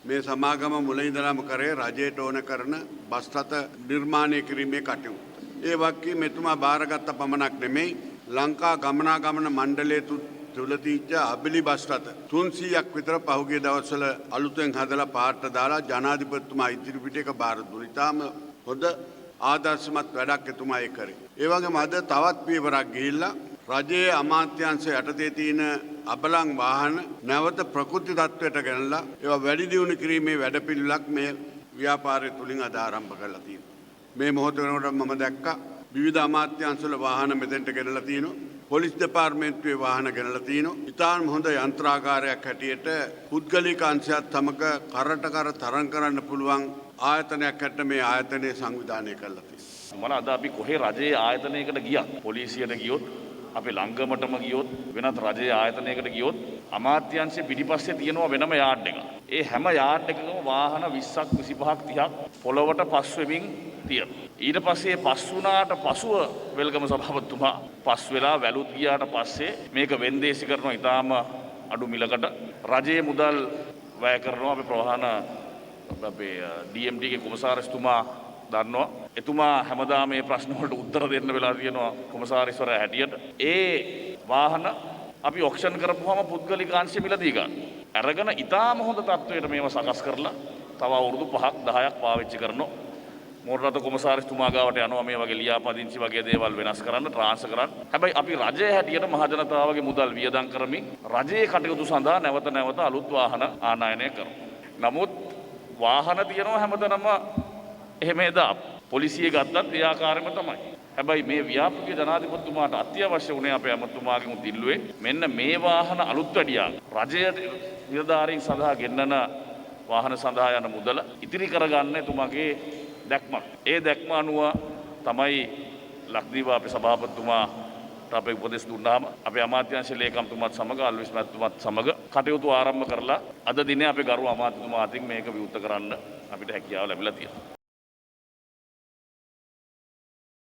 මේ සමාගම මුල ඉඳලාම කරේ රජයට ඕන කරන බස් රථ නිර්මාණය කිරීමේ කටයුතු. ඒ වගේ මෙතුමා බාරගත්ත පමණක් නෙමෙයි ලංකා ගමනාගමන මණ්ඩලයේ තුල තීච්ච අබිලි බස් රථ 300ක් විතර පහුගිය දවස්වල අලුතෙන් හදලා පාට දාලා ජනාධිපතිතුමා ඉදිරිපිට එක බාර දුන්නා. ඊටාම හොඳ ආදර්ශමත් වැඩක් එතුමා ඒ කරේ. ඒ වගේම අද තවත් පියවරක් ගිහිල්ලා රජයේ අමාත්‍යාංශ යටතේ තියෙන අබලන් වාහන නැවත ප්‍රකෘති තත්ත්වයට ගෙනලා ඒවා වැඩි දියුණු කිරීමේ වැඩපිළිවෙලක් මේ ව්‍යාපාරය තුලින් අද ආරම්භ කරලා තියෙනවා. මේ මොහොත වෙනකොට මම දැක්කා විවිධ අමාත්‍යාංශවල වාහන මෙතෙන්ට ගෙනලා තියෙනවා. පොලිස් දෙපාර්තමේන්තුවේ වාහන ගෙනලා තියෙනවා. ඉතාම හොඳ යන්ත්‍රාගාරයක් හැටියට පුද්ගලික අංශයත් සමග කරට කර තරම් කරන්න පුළුවන් ආයතනයක් හැට මේ ආයතනය සංවිධානය කරලා තියෙනවා. මම අද අපි කොහේ රජයේ ආයතනයකට ගියත් පොලිසියට ගියොත් අපි ලංගමටම ගියොත් වෙනත් රජයේ ආයතනයකට ගියොත් අමාත්‍යාංශයේ පිටිපස්සේ තියෙනවා වෙනම යාඩ් එකක්. ඒ හැම යාඩ් එකකම වාහන 20ක් 25ක් 30ක් පොළවට පස් වෙමින් තියෙනවා. ඊට පස්සේ පස් වුණාට පසුව වෙල්ගම සභාපතිතුමා පස් වෙලා වැලුත් ගියාට පස්සේ මේක වෙන්දේසි කරනවා ඊටාම අඩු මිලකට රජයේ මුදල් වැය කරනවා අපි ප්‍රවාහන අපේ DMT ගේ කොමසාරිස්තුමා දන්නවා. එතුමා හැමදාම මේ ප්‍රශ්න වලට උත්තර දෙන්න වෙලා තියෙනවා කොමසාරිස්වරයා හැටියට. ඒ වාහන අපි ඔක්ෂන් කරපුවාම පුද්ගලිකාංශය මිලදී ගන්න. අරගෙන ඊටාම හොඳ තත්වයට මේව සකස් කරලා තව අවුරුදු 5ක් 10ක් පාවිච්චි කරනවා. මෝටර රථ කොමසාරිස්තුමා ගාවට යනවා මේ වගේ ලියාපදිංචි වගේ දේවල් වෙනස් කරන්න ට්‍රාන්ස්ෆර් කරන්න. හැබැයි අපි රජය හැටියට මහ ජනතාවගේ මුදල් වියදම් කරමින් රජයේ කටයුතු සඳහා නැවත නැවත අලුත් වාහන ආනයනය කරනවා. නමුත් වාහන තියනවා හැමතැනම එහෙම එදා පොලිසිය ගත්තත් ඒ ආකාරයෙන්ම තමයි. හැබැයි මේ ව්‍යාපෘතිය ජනාධිපතිතුමාට අත්‍යවශ්‍ය වුණේ අපේ ඇමතුමාගෙන් දිල්ලුවේ මෙන්න මේ වාහන අලුත් වැඩියා රජයේ නිලධාරීන් සඳහා ගෙන්නන වාහන සඳහා යන මුදල ඉතිරි කරගන්න එතුමාගේ දැක්මක්. ඒ දැක්ම අනුව තමයි ලක්දිව අපේ සභාපතිතුමාට අපේ උපදෙස් දුන්නාම අපේ අමාත්‍යාංශ ලේකම්තුමාත් සමග අල්විස් මහත්මයාත් සමග කටයුතු ආරම්භ කරලා අද දිනේ අපේ ගරු අමාත්‍යතුමා අතින් මේක විවෘත කරන්න අපිට හැකියාව ලැබිලා තියෙනවා.